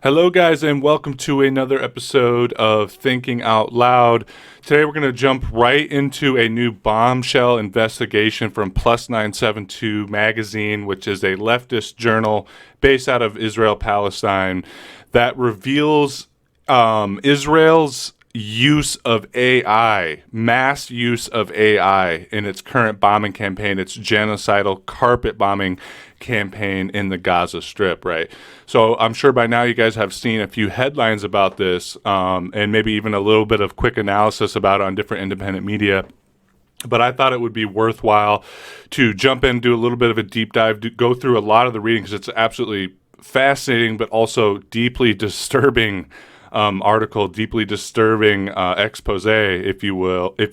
Hello, guys, and welcome to another episode of Thinking Out Loud. Today, we're going to jump right into a new bombshell investigation from Plus 972 magazine, which is a leftist journal based out of Israel, Palestine, that reveals Israel's use of AI, mass use of AI in its current bombing campaign, its genocidal carpet bombing campaign in the Gaza Strip, right? So I'm sure by now you guys have seen a few headlines about this, and maybe even a little bit of quick analysis about it on different independent media. But I thought it would be worthwhile to jump in, do a little bit of a deep dive, go through a lot of the reading because it's absolutely fascinating, but also deeply disturbing article, deeply disturbing expose, if you will. So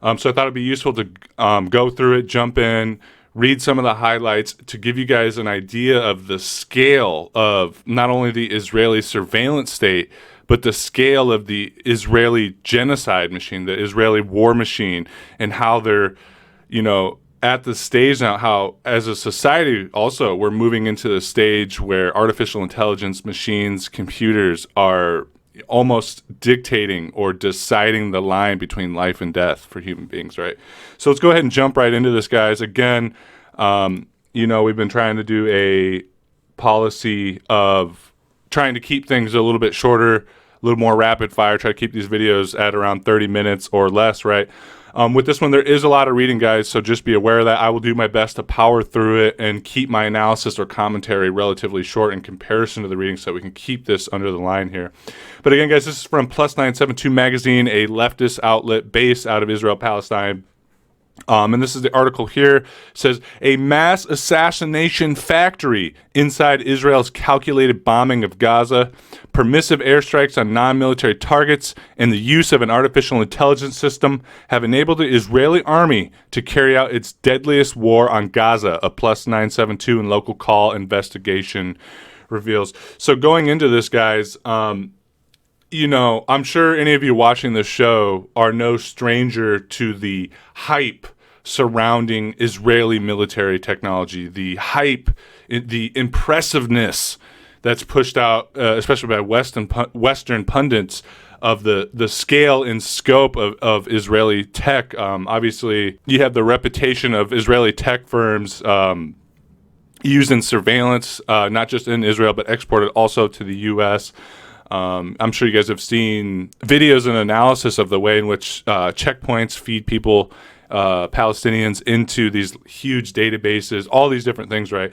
I thought it'd be useful to go through it, jump in, read some of the highlights to give you guys an idea of the scale of not only the Israeli surveillance state, but the scale of the Israeli genocide machine, the Israeli war machine, and how they're, at the stage now, how as a society also we're moving into the stage where artificial intelligence machines, computers are almost dictating or deciding the line between life and death for human beings, right? So let's go ahead and jump right into this, guys. Again, we've been trying to do a policy of trying to keep things a little bit shorter, a little more rapid fire, try to keep these videos at around 30 minutes or less, right? With this one, there is a lot of reading, guys, so just be aware of that. I will do my best to power through it and keep my analysis or commentary relatively short in comparison to the reading so we can keep this under the line here. But again, guys, this is from Plus 972 magazine, a leftist outlet based out of Israel, Palestine. And this is the article here. It says, a mass assassination factory inside Israel's calculated bombing of Gaza, permissive airstrikes on non-military targets, and the use of an artificial intelligence system have enabled the Israeli army to carry out its deadliest war on Gaza, a Plus 972 and local call investigation reveals. So going into this, guys, I'm sure any of you watching this show are no stranger to the hype surrounding Israeli military technology, the hype, the impressiveness that's pushed out, especially by Western pundits, of the scale and scope of Israeli tech. Obviously, you have the reputation of Israeli tech firms used in surveillance, not just in Israel, but exported also to the U.S., I'm sure you guys have seen videos and analysis of the way in which checkpoints feed people, Palestinians, into these huge databases, all these different things, right?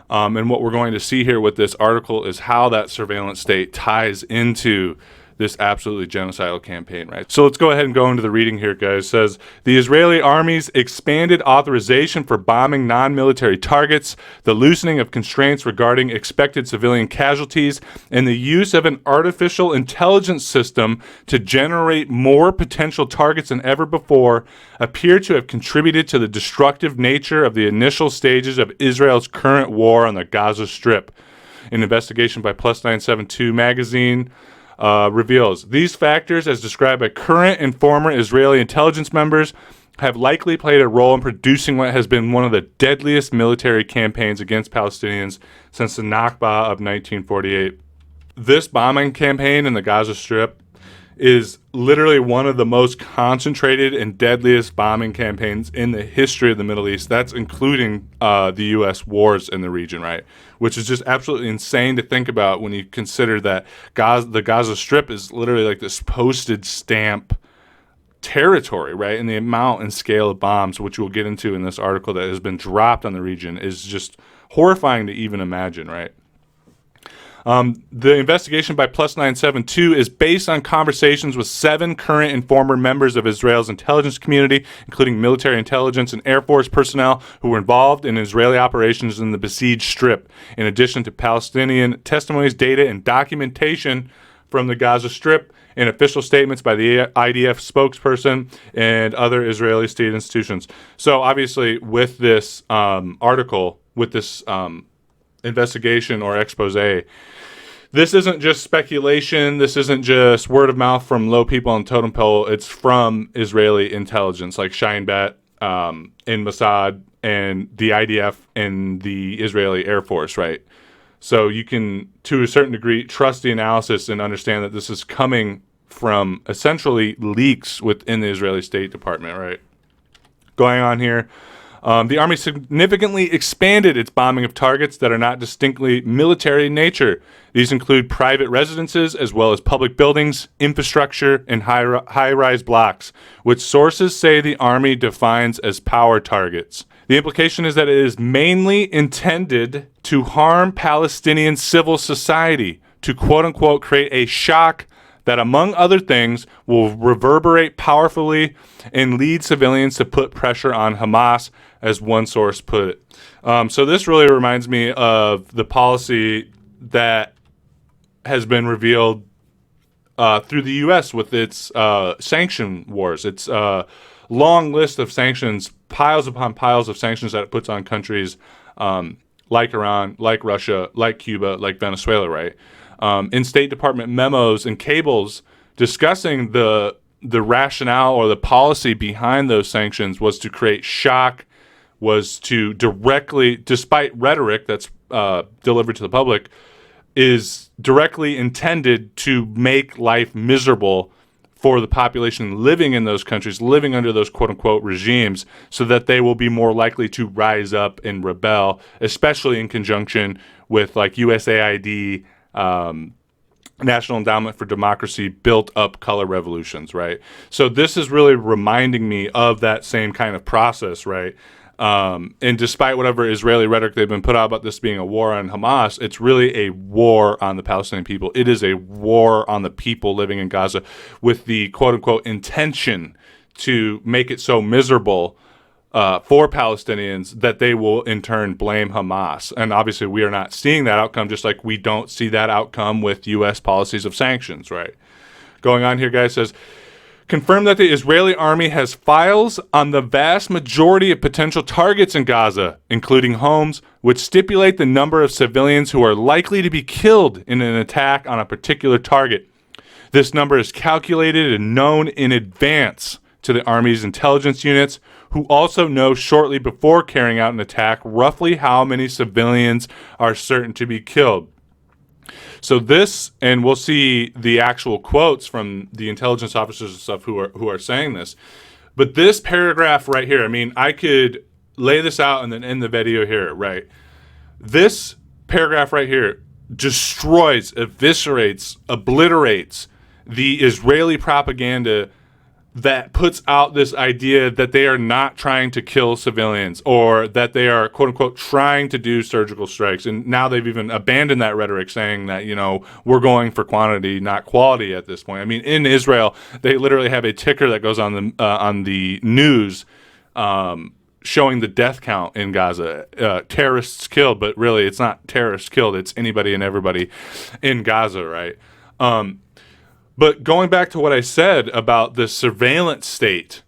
And what we're going to see here with this article is how that surveillance state ties into this absolutely genocidal campaign, right? So let's go ahead and go into the reading here, guys. It says, the Israeli army's expanded authorization for bombing non-military targets, the loosening of constraints regarding expected civilian casualties, and the use of an artificial intelligence system to generate more potential targets than ever before appear to have contributed to the destructive nature of the initial stages of Israel's current war on the Gaza Strip. An investigation by Plus 972 magazine reveals these factors, as described by current and former Israeli intelligence members, have likely played a role in producing what has been one of the deadliest military campaigns against Palestinians since the Nakba of 1948. This bombing campaign in the Gaza Strip is literally one of the most concentrated and deadliest bombing campaigns in the history of the Middle East. That's including the U.S. wars in the region, right? Which is just absolutely insane to think about when you consider that the Gaza Strip is literally like this postage stamp territory, right? And the amount and scale of bombs, which we'll get into in this article, that has been dropped on the region is just horrifying to even imagine, right? The investigation by Plus 972 is based on conversations with 7 current and former members of Israel's intelligence community, including military intelligence and Air Force personnel who were involved in Israeli operations in the besieged Strip, in addition to Palestinian testimonies, data, and documentation from the Gaza Strip, and official statements by the IDF spokesperson and other Israeli state institutions. So obviously with this article, with this investigation or expose, this isn't just speculation. This isn't just word of mouth from low people on the totem pole. It's from Israeli intelligence, like Shin Bet, in Mossad, and the IDF and the Israeli Air Force, right? So you can, to a certain degree, trust the analysis and understand that this is coming from essentially leaks within the Israeli State Department, right? Going on here. The army significantly expanded its bombing of targets that are not distinctly military in nature. These include private residences as well as public buildings, infrastructure, and high-rise blocks, which sources say the army defines as power targets. The implication is that it is mainly intended to harm Palestinian civil society, to quote-unquote create a shock that, among other things, will reverberate powerfully and lead civilians to put pressure on Hamas, as one source put it. So this really reminds me of the policy that has been revealed through the U.S. with its sanction wars. Its long list of sanctions, piles upon piles of sanctions that it puts on countries like Iran, like Russia, like Cuba, like Venezuela, right? In State Department memos and cables discussing the rationale or the policy behind those sanctions was to create shock, was to directly, despite rhetoric that's delivered to the public, is directly intended to make life miserable for the population living in those countries, living under those quote-unquote regimes, so that they will be more likely to rise up and rebel, especially in conjunction with like USAID, National Endowment for Democracy, built up color revolutions, right? So this is really reminding me of that same kind of process, right? And despite whatever Israeli rhetoric they've been put out about this being a war on Hamas, it's really a war on the Palestinian people. It is a war on the people living in Gaza with the quote-unquote intention to make it so miserable for Palestinians that they will in turn blame Hamas. And obviously we are not seeing that outcome, just like we don't see that outcome with U.S. policies of sanctions, right? Going on here, guys, says, confirm that the Israeli army has files on the vast majority of potential targets in Gaza, including homes, which stipulate the number of civilians who are likely to be killed in an attack on a particular target. This number is calculated and known in advance to the Army's intelligence units, who also know shortly before carrying out an attack roughly how many civilians are certain to be killed. So this, and we'll see the actual quotes from the intelligence officers and stuff who are saying this, but this paragraph right here, I mean, I could lay this out and then end the video here, right? This paragraph right here destroys, eviscerates, obliterates the Israeli propaganda that puts out this idea that they are not trying to kill civilians or that they are, quote unquote, trying to do surgical strikes. And now they've even abandoned that rhetoric, saying that, you know, we're going for quantity, not quality at this point. I mean, in Israel, they literally have a ticker that goes on the news showing the death count in Gaza. Terrorists killed, but really it's not terrorists killed. It's anybody and everybody in Gaza, right? But going back to what I said about the surveillance state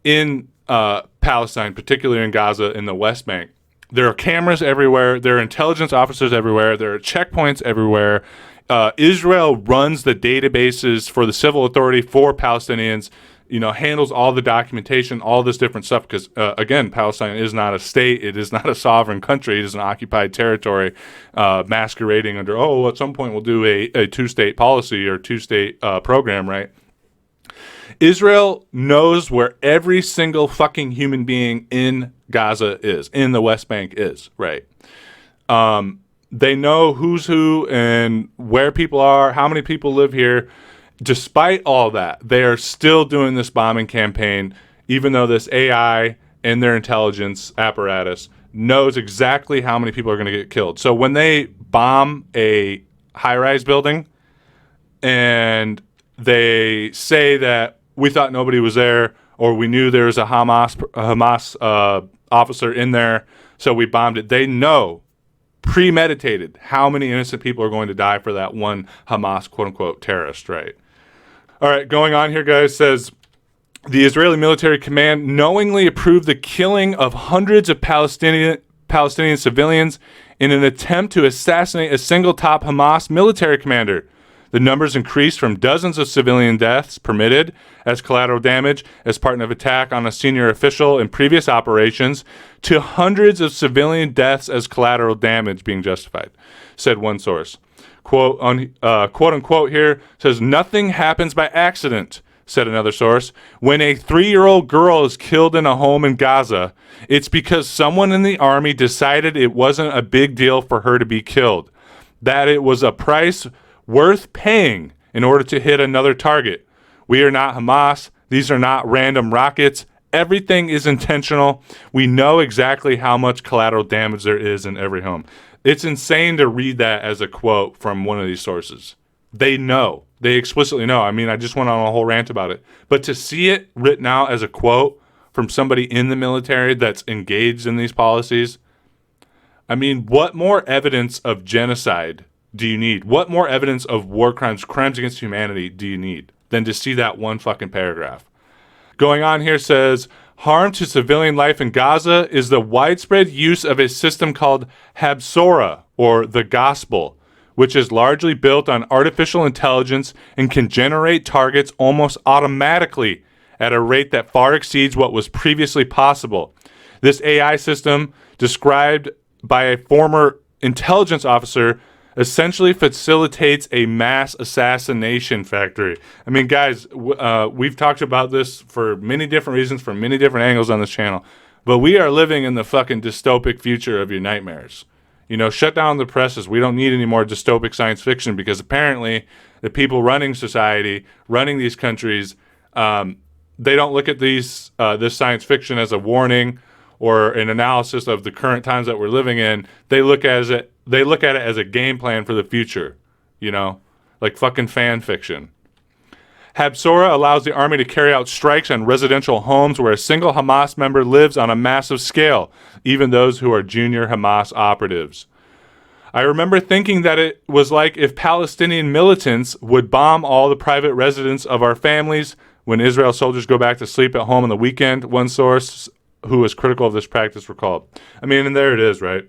in Palestine, particularly in Gaza, in the West Bank, there are cameras everywhere. There are intelligence officers everywhere. There are checkpoints everywhere. Israel runs the databases for the civil authority for Palestinians, you know, handles all the documentation, all this different stuff, because, again, Palestine is not a state. It is not a sovereign country. It is an occupied territory masquerading under, oh, at some point we'll do a two-state policy or two-state program, right? Israel knows where every single fucking human being in Gaza is, in the West Bank is, right? They know who's who and where people are, how many people live here. Despite all that, they are still doing this bombing campaign, even though this AI and their intelligence apparatus knows exactly how many people are going to get killed. So when they bomb a high-rise building and they say that we thought nobody was there, or we knew there was a Hamas officer in there, so we bombed it, they know, premeditated, how many innocent people are going to die for that one Hamas quote-unquote terrorist, right? All right, going on here, guys, says the Israeli military command knowingly approved the killing of hundreds of Palestinian civilians in an attempt to assassinate a single top Hamas military commander. The numbers increased from dozens of civilian deaths permitted as collateral damage as part of attack on a senior official in previous operations to hundreds of civilian deaths as collateral damage being justified, said one source. Quote unquote here says, nothing happens by accident, said another source. When a 3-year-old girl is killed in a home in Gaza, it's because someone in the army decided it wasn't a big deal for her to be killed, that it was a price worth paying in order to hit another target. We are not Hamas. These are not random rockets. Everything is intentional. We know exactly how much collateral damage there is in every home. It's insane to read that as a quote from one of these sources. They know. They explicitly know. I mean, I just went on a whole rant about it. But to see it written out as a quote from somebody in the military that's engaged in these policies, I mean, what more evidence of genocide do you need? What more evidence of war crimes, crimes against humanity do you need than to see that one fucking paragraph? Going on here says, harm to civilian life in Gaza is the widespread use of a system called Habsora, or the gospel, which is largely built on artificial intelligence and can generate targets almost automatically at a rate that far exceeds what was previously possible. This AI system, described by a former intelligence officer, essentially facilitates a mass assassination factory. I mean, guys, we've talked about this for many different reasons, from many different angles on this channel, but we are living in the fucking dystopic future of your nightmares. You know, shut down the presses. We don't need any more dystopic science fiction, because apparently the people running society, running these countries, they don't look at this science fiction as a warning or an analysis of the current times that we're living in. They look at it as a game plan for the future, you know, like fucking fan fiction. Habsora allows the army to carry out strikes on residential homes where a single Hamas member lives on a massive scale, even those who are junior Hamas operatives. I remember thinking that it was like if Palestinian militants would bomb all the private residence of our families when Israel soldiers go back to sleep at home on the weekend, one source who was critical of this practice recalled. I mean, and there it is, right?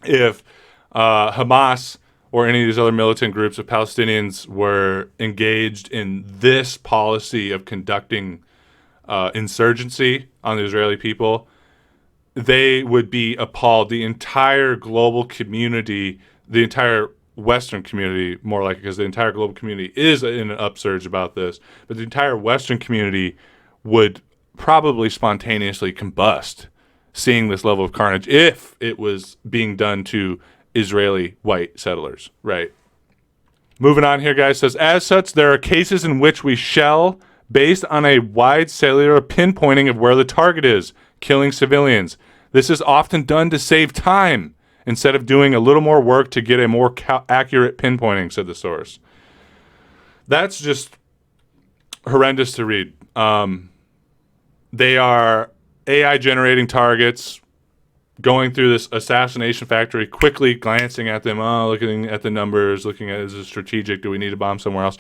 If Hamas or any of these other militant groups of Palestinians were engaged in this policy of conducting insurgency on the Israeli people, they would be appalled. The entire global community, the entire Western community, more like, because the entire global community is in an upsurge about this, but the entire Western community would probably spontaneously combust seeing this level of carnage if it was being done to Israeli white settlers, right? Moving on here, guys, says, as such, there are cases in which we shell based on a wide cellular pinpointing of where the target is, killing civilians. This is often done to save time instead of doing a little more work to get a more accurate pinpointing, said the source. That's just horrendous to read. They are AI generating targets, going through this assassination factory, quickly glancing at them, looking at the numbers, looking at, is it strategic? Do we need to bomb somewhere else?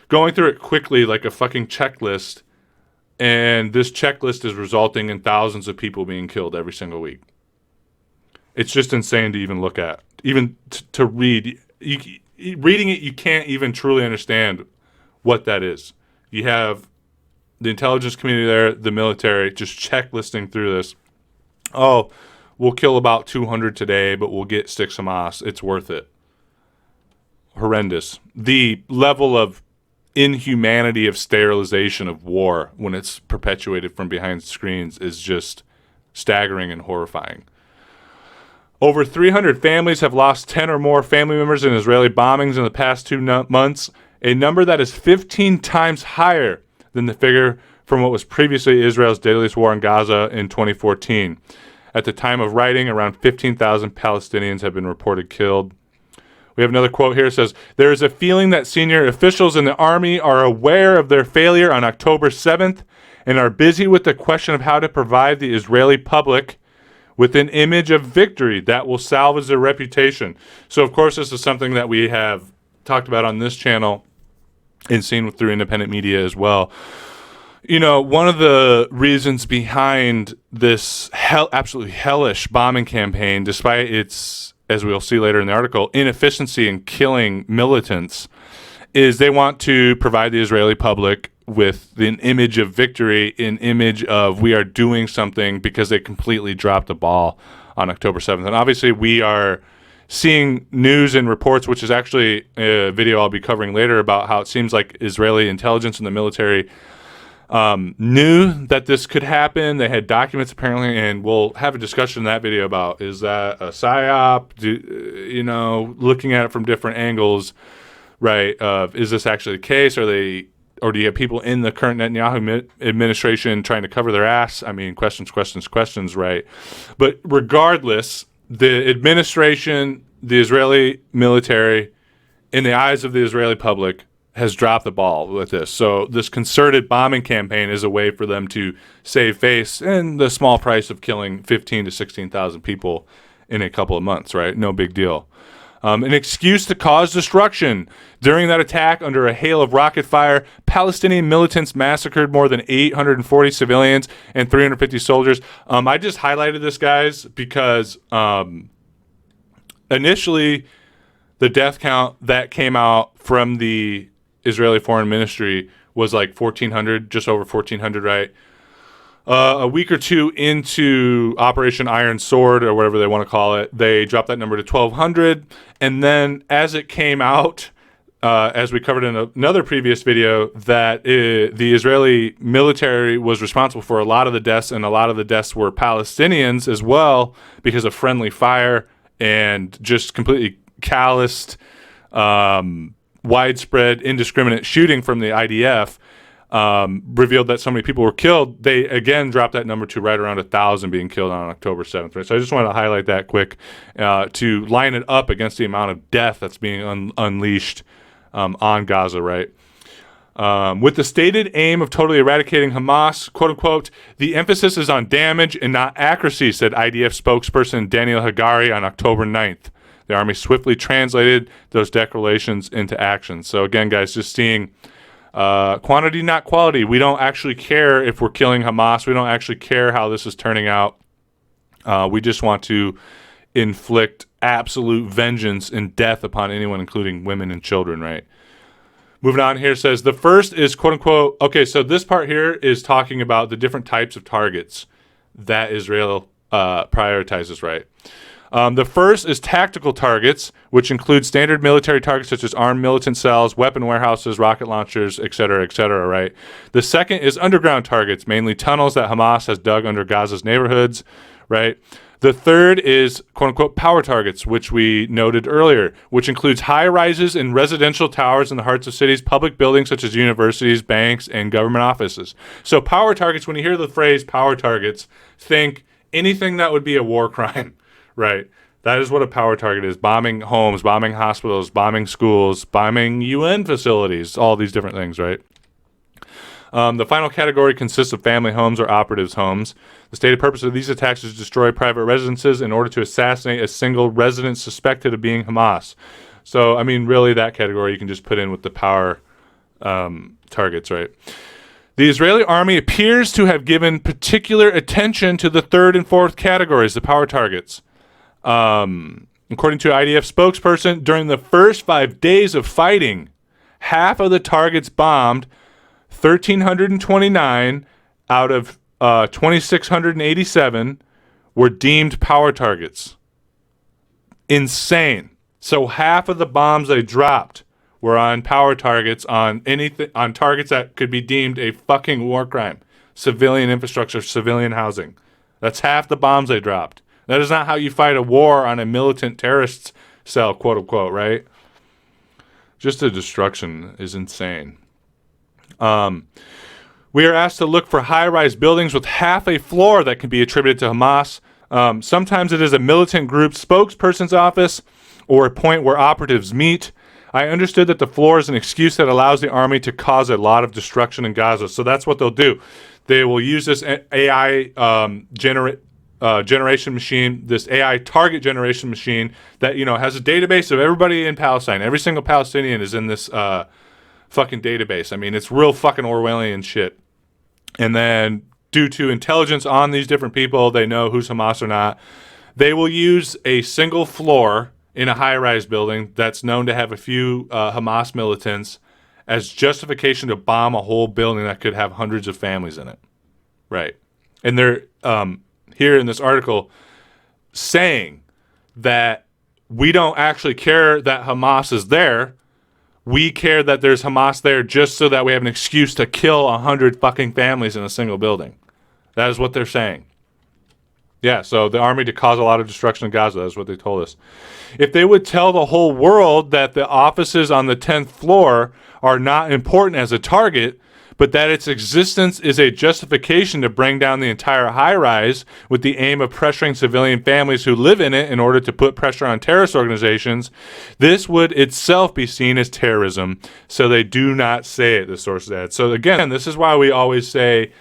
Going through it quickly like a fucking checklist, and this checklist is resulting in thousands of people being killed every single week. It's just insane to even look at. Even to read. Reading it, you can't even truly understand what that is. You have the intelligence community there, the military, just checklisting through this. Oh, we'll kill about 200 today, but we'll get 6 Hamas. It's worth it. Horrendous. The level of inhumanity of sterilization of war when it's perpetuated from behind screens is just staggering and horrifying. Over 300 families have lost 10 or more family members in Israeli bombings in the past 2 months, a number that is 15 times higher than the figure from what was previously Israel's deadliest war in Gaza in 2014. At the time of writing, around 15,000 Palestinians have been reported killed. We have another quote here. It says, there is a feeling that senior officials in the army are aware of their failure on October 7th and are busy with the question of how to provide the Israeli public with an image of victory that will salvage their reputation. So, of course, this is something that we have talked about on this channel and seen through independent media as well. You know, one of the reasons behind this absolutely hellish bombing campaign, despite its, as we'll see later in the article, inefficiency in killing militants, is they want to provide the Israeli public with an image of victory, an image of we are doing something, because they completely dropped the ball on October 7th. And obviously we are seeing news and reports, which is actually a video I'll be covering later, about how it seems like Israeli intelligence and the military knew that this could happen. They had documents apparently, and we'll have a discussion in that video about, is that a psyop? Looking at it from different angles, right? Is this actually the case? Or do you have people in the current Netanyahu administration trying to cover their ass? I mean, questions, right? But regardless, the administration, the Israeli military, in the eyes of the Israeli public, has dropped the ball with this. So this concerted bombing campaign is a way for them to save face and the small price of killing 15 to 16,000 people in a couple of months, right? No big deal. An excuse to cause destruction. During that attack, under a hail of rocket fire, Palestinian militants massacred more than 840 civilians and 350 soldiers. I just highlighted this, guys, because initially the death count that came out from the Israeli Foreign Ministry was like 1,400, just over 1,400, right? A week or two into Operation Iron Sword, or whatever they want to call it, they dropped that number to 1,200. And then as it came out, as we covered in another previous video, that the Israeli military was responsible for a lot of the deaths, and a lot of the deaths were Palestinians as well, because of friendly fire and just completely calloused, widespread, indiscriminate shooting from the IDF. Revealed that so many people were killed. They again dropped that number to right around 1,000 being killed on October 7th. Right? So I just wanted to highlight that quick to line it up against the amount of death that's being unleashed on Gaza, right? With the stated aim of totally eradicating Hamas, quote unquote, the emphasis is on damage and not accuracy, said IDF spokesperson Daniel Hagari on October 9th. The army swiftly translated those declarations into action. So again, guys, just seeing quantity, not quality. We don't actually care if we're killing Hamas. We don't actually care how this is turning out. We just want to inflict absolute vengeance and death upon anyone, including women and children, right? Moving on here, says the first is quote unquote, okay, so this part here is talking about the different types of targets that Israel prioritizes, right? The first is tactical targets, which include standard military targets such as armed militant cells, weapon warehouses, rocket launchers, et cetera, right? The second is underground targets, mainly tunnels that Hamas has dug under Gaza's neighborhoods, right? The third is quote-unquote power targets, which we noted earlier, which includes high-rises and residential towers in the hearts of cities, public buildings such as universities, banks, and government offices. So power targets, when you hear the phrase power targets, think anything that would be a war crime. Right. That is what a power target is. Bombing homes, bombing hospitals, bombing schools, bombing UN facilities, all these different things, right? The final category consists of family homes or operatives' homes. The stated purpose of these attacks is to destroy private residences in order to assassinate a single resident suspected of being Hamas. So, I mean, really that category you can just put in with the power targets, right? The Israeli army appears to have given particular attention to the third and fourth categories, the power targets. According to IDF spokesperson, during the first 5 days of fighting, half of the targets bombed, 1,329 out of 2,687 were deemed power targets. Insane. So half of the bombs they dropped were on power targets, on anything, on targets that could be deemed a fucking war crime. Civilian infrastructure, civilian housing. That's half the bombs they dropped. That is not how you fight a war on a militant terrorist cell, quote unquote, right? Just the destruction is insane. We are asked to look for high-rise buildings with half a floor that can be attributed to Hamas. Sometimes it is a militant group spokesperson's office or a point where operatives meet. I understood that the floor is an excuse that allows the army to cause a lot of destruction in Gaza. So that's what they'll do. They will use this AI generation machine, this AI target generation machine that, you know, has a database of everybody in Palestine. Every single Palestinian is in this fucking database. I mean, it's real fucking Orwellian shit. And then due to intelligence on these different people, they know who's Hamas or not. They will use a single floor in a high-rise building that's known to have a few Hamas militants, as justification to bomb a whole building that could have hundreds of families in it. Right. And they're here in this article saying that we don't actually care that Hamas is there. We care that there's Hamas there just so that we have an excuse to kill 100 fucking families in a single building. That is what they're saying. Yeah, so the army to cause a lot of destruction in Gaza. That's what they told us. If they would tell the whole world that the offices on the 10th floor are not important as a target, but that its existence is a justification to bring down the entire high-rise with the aim of pressuring civilian families who live in it in order to put pressure on terrorist organizations, this would itself be seen as terrorism, so they do not say it, the source said. So again, this is why we always say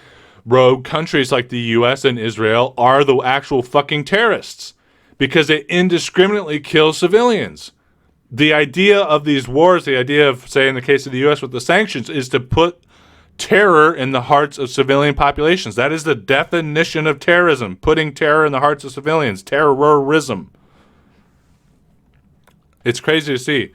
rogue countries like the U.S. and Israel are the actual fucking terrorists, because they indiscriminately kill civilians. The idea of these wars, the idea of, say, in the case of the U.S. with the sanctions, is to put terror in the hearts of civilian populations. That is the definition of terrorism, putting terror in the hearts of civilians, terrorism. It's crazy to see.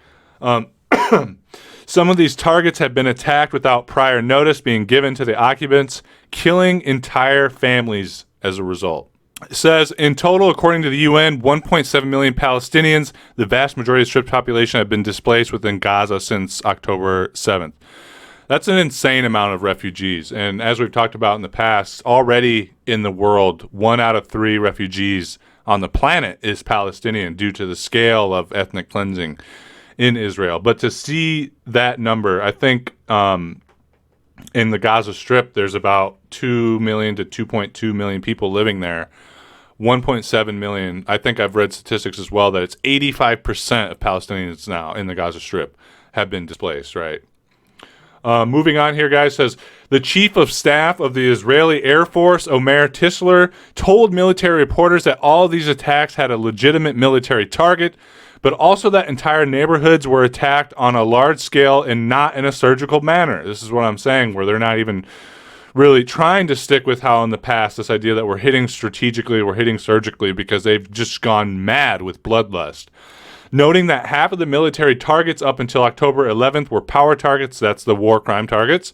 Some of these targets have been attacked without prior notice being given to the occupants, killing entire families as a result. It says, in total, according to the UN, 1.7 million Palestinians, the vast majority of the stripped population, have been displaced within Gaza since October 7th. That's an insane amount of refugees. And as we've talked about in the past, already in the world, 1 out of 3 refugees on the planet is Palestinian due to the scale of ethnic cleansing in Israel. But to see that number, I think in the Gaza Strip, there's about 2 million to 2.2 million people living there. 1.7 million, I think I've read statistics as well, that it's 85% of Palestinians now in the Gaza Strip have been displaced, right? Moving on here, guys, says the chief of staff of the Israeli Air Force, Omer Tisler, told military reporters that all of these attacks had a legitimate military target, but also that entire neighborhoods were attacked on a large scale and not in a surgical manner. This is what I'm saying, where they're not even really trying to stick with how in the past, this idea that we're hitting strategically, we're hitting surgically, because they've just gone mad with bloodlust. Noting that half of the military targets up until October 11th were power targets, that's the war crime targets.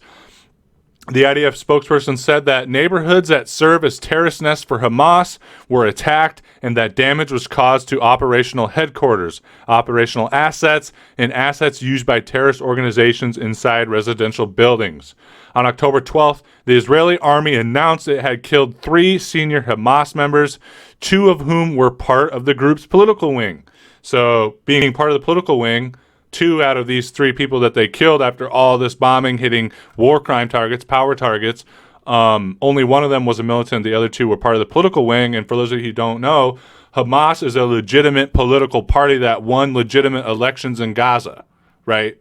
The IDF spokesperson said that neighborhoods that serve as terrorist nests for Hamas were attacked and that damage was caused to operational headquarters, operational assets, and assets used by terrorist organizations inside residential buildings. On October 12th, the Israeli army announced it had killed 3 senior Hamas members, 2 of whom were part of the group's political wing. So, being part of the political wing, 2 out of these 3 people that they killed after all this bombing, hitting war crime targets, power targets, only one of them was a militant. The other 2 were part of the political wing. And for those of you who don't know, Hamas is a legitimate political party that won legitimate elections in Gaza, right?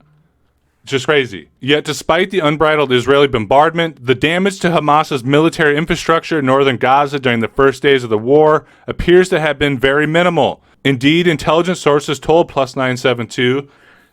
Just crazy. Yet, despite the unbridled Israeli bombardment, the damage to Hamas's military infrastructure in northern Gaza during the first days of the war appears to have been very minimal. Indeed, intelligence sources told Plus 972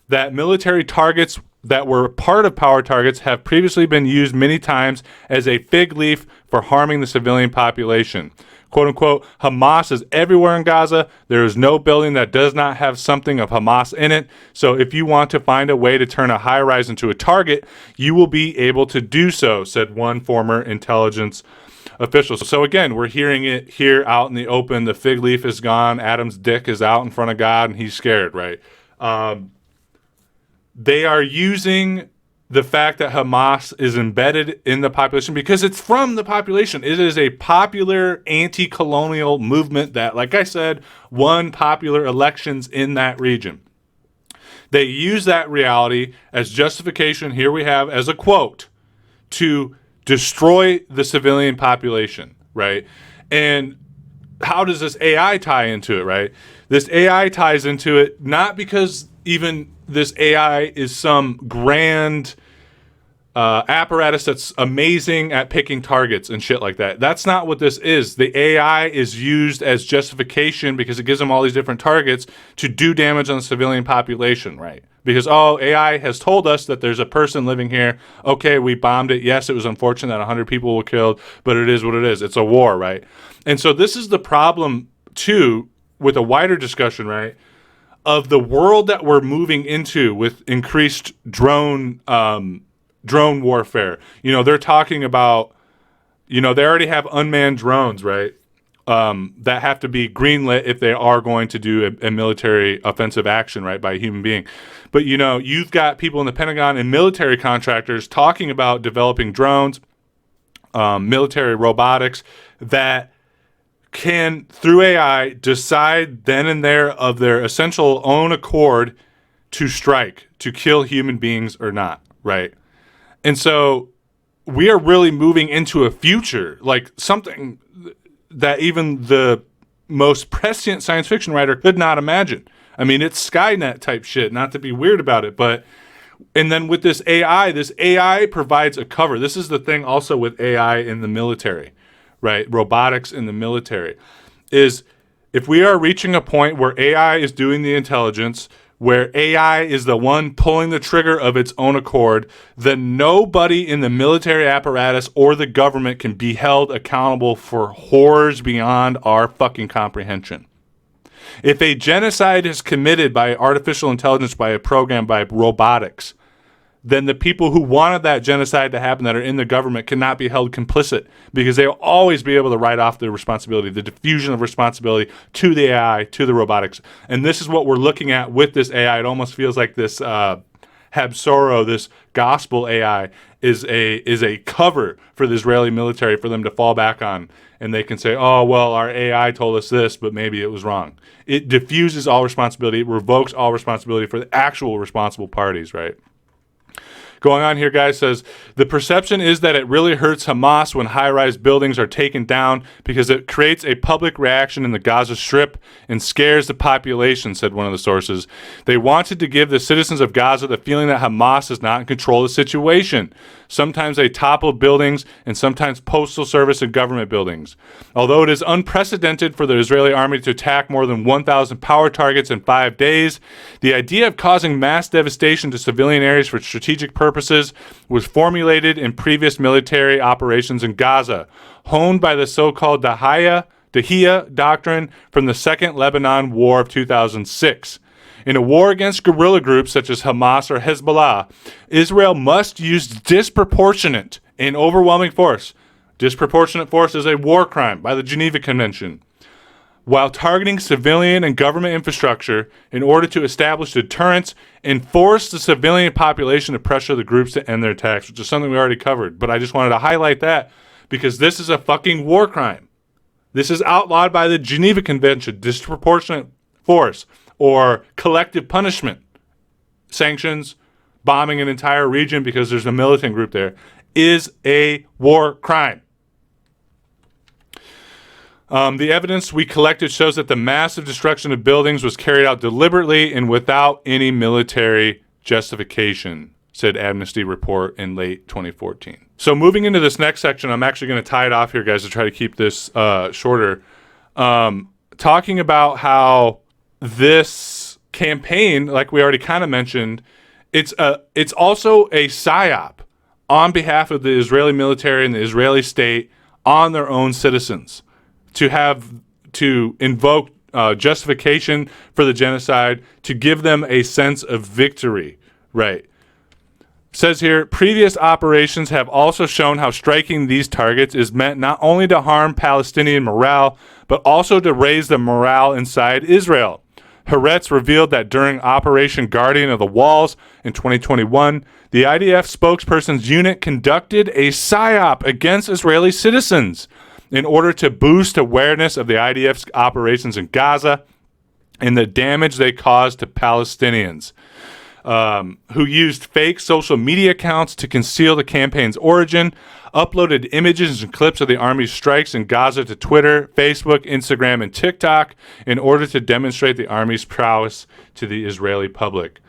that military targets that were part of power targets have previously been used many times as a fig leaf for harming the civilian population. Quote unquote, Hamas is everywhere in Gaza. There is no building that does not have something of Hamas in it. So if you want to find a way to turn a high rise into a target, you will be able to do so, said one former intelligence official. So again, we're hearing it here out in the open. The fig leaf is gone. Adam's dick is out in front of God and he's scared, right? They are using the fact that Hamas is embedded in the population because it's from the population. It is a popular anti-colonial movement that, like I said, won popular elections in that region. They use that reality as justification, here we have as a quote, to destroy the civilian population, right? And how does this AI tie into it, right? This AI ties into it not because even this AI is some grand apparatus that's amazing at picking targets and shit like that. That's not what this is. The AI is used as justification because it gives them all these different targets to do damage on the civilian population, right? Because, AI has told us that there's a person living here. Okay, we bombed it. Yes, it was unfortunate that 100 people were killed, but it is what it is. It's a war, right? And so this is the problem, too, with a wider discussion, right? of the world that we're moving into with increased drone warfare. They're talking about, they already have unmanned drones, right? That have to be greenlit if they are going to do a military offensive action, right, by a human being. But, you've got people in the Pentagon and military contractors talking about developing drones, military robotics that can, through AI, decide then and there of their essential own accord to strike, to kill human beings or not, right? And so we are really moving into a future, like something that even the most prescient science fiction writer could not imagine. I mean, it's Skynet type shit, not to be weird about it, but and then with this AI provides a cover. This is the thing also with AI in the military, right? Robotics in the military is if we are reaching a point where AI is doing the intelligence, where AI is the one pulling the trigger of its own accord, then nobody in the military apparatus or the government can be held accountable for horrors beyond our fucking comprehension. If a genocide is committed by artificial intelligence, by a program, by robotics, then the people who wanted that genocide to happen that are in the government cannot be held complicit because they'll always be able to write off the responsibility, the diffusion of responsibility to the AI, to the robotics. And this is what we're looking at with this AI. It almost feels like this Habsora, this gospel AI, is a cover for the Israeli military for them to fall back on. And they can say, oh, well, our AI told us this, but maybe it was wrong. It diffuses all responsibility. It revokes all responsibility for the actual responsible parties, right? Going on here, guys, says, the perception is that it really hurts Hamas when high-rise buildings are taken down because it creates a public reaction in the Gaza Strip and scares the population, said one of the sources. They wanted to give the citizens of Gaza the feeling that Hamas is not in control of the situation. Sometimes they topple buildings and sometimes postal service and government buildings. Although it is unprecedented for the Israeli army to attack more than 1,000 power targets in 5 days, the idea of causing mass devastation to civilian areas for strategic purposes was formulated in previous military operations in Gaza, honed by the so-called Dahiya doctrine from the Second Lebanon War of 2006. In a war against guerrilla groups such as Hamas or Hezbollah, Israel must use disproportionate and overwhelming force. Disproportionate force is a war crime by the Geneva Convention, while targeting civilian and government infrastructure in order to establish deterrence and force the civilian population to pressure the groups to end their attacks, which is something we already covered. But I just wanted to highlight that because this is a fucking war crime. This is outlawed by the Geneva Convention, disproportionate force or collective punishment. Sanctions, bombing an entire region because there's a militant group there, is a war crime. The evidence we collected shows that the massive destruction of buildings was carried out deliberately and without any military justification, said Amnesty report in late 2014. So moving into this next section, I'm actually going to tie it off here, guys, to try to keep this shorter. Talking about how this campaign, like we already kind of mentioned, it's also a psyop on behalf of the Israeli military and the Israeli state on their own citizens to invoke justification for the genocide, to give them a sense of victory, right? Says here, previous operations have also shown how striking these targets is meant not only to harm Palestinian morale, but also to raise the morale inside Israel. Haaretz revealed that during Operation Guardian of the Walls in 2021, the IDF spokesperson's unit conducted a psyop against Israeli citizens in order to boost awareness of the IDF's operations in Gaza and the damage they caused to Palestinians, who used fake social media accounts to conceal the campaign's origin, uploaded images and clips of the army's strikes in Gaza to Twitter, Facebook, Instagram, and TikTok in order to demonstrate the army's prowess to the Israeli public.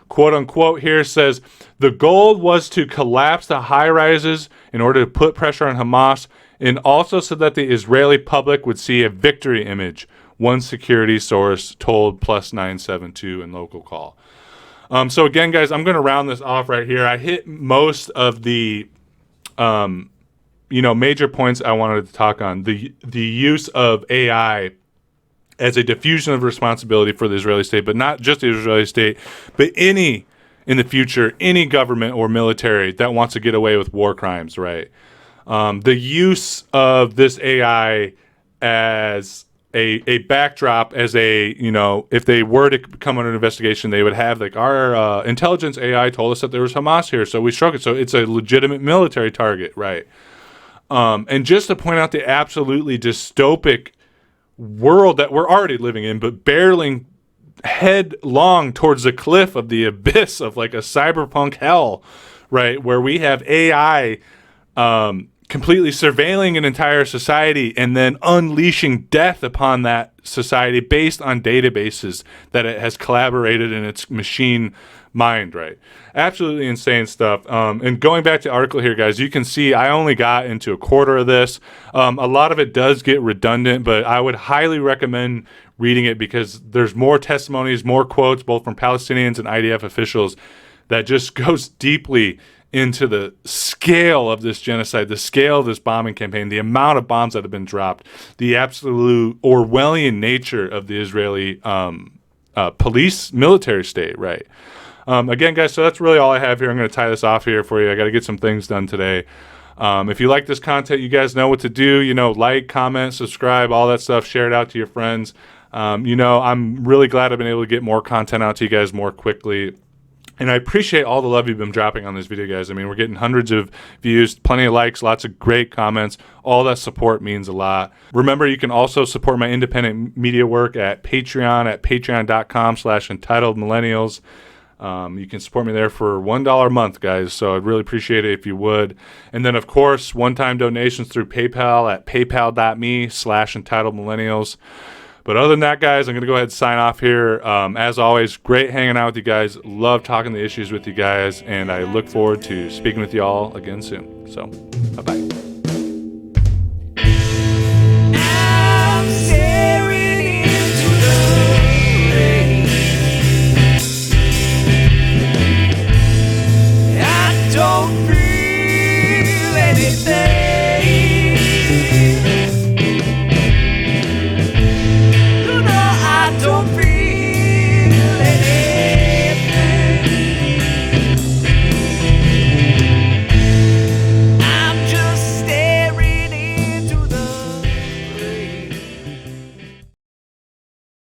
Quote unquote here says, the goal was to collapse the high rises in order to put pressure on Hamas, and also so that the Israeli public would see a victory image, one security source told Plus 972 in local call. So again, guys, I'm going to round this off right here. I hit most of the major points I wanted to talk on. The use of AI as a diffusion of responsibility for the Israeli state, but not just the Israeli state, but in the future, any government or military that wants to get away with war crimes, right? The use of this AI as a backdrop, as if they were to come under investigation, they would have like our intelligence AI told us that there was Hamas here, so we struck it. So it's a legitimate military target, right? And just to point out the absolutely dystopic world that we're already living in, but barreling headlong towards the cliff of the abyss of like a cyberpunk hell, right? Where we have AI completely surveilling an entire society and then unleashing death upon that society based on databases that it has collaborated in its machine mind, right? Absolutely insane stuff. And going back to the article here, guys, you can see I only got into a quarter of this. A lot of it does get redundant, but I would highly recommend reading it because there's more testimonies, more quotes, both from Palestinians and IDF officials, that just goes deeply into the scale of this genocide, the scale of this bombing campaign, the amount of bombs that have been dropped, the absolute Orwellian nature of the Israeli police military state, right? Again, guys, so that's really all I have here. I'm going to tie this off here for you. I got to get some things done today. If you like this content, you guys know what to do. Like, comment, subscribe, all that stuff. Share it out to your friends. I'm really glad I've been able to get more content out to you guys more quickly. And I appreciate all the love you've been dropping on this video, guys. I mean, we're getting hundreds of views, plenty of likes, lots of great comments. All that support means a lot. Remember, you can also support my independent media work at Patreon at patreon.com/entitledmillennials. You can support me there for $1 a month, guys. So I'd really appreciate it if you would. And then, of course, one-time donations through PayPal at paypal.me/entitledmillennials. But other than that, guys, I'm going to go ahead and sign off here. As always, great hanging out with you guys. Love talking the issues with you guys. And I look forward to speaking with you all again soon. So, bye-bye. I'm staring into the rain. I don't feel anything.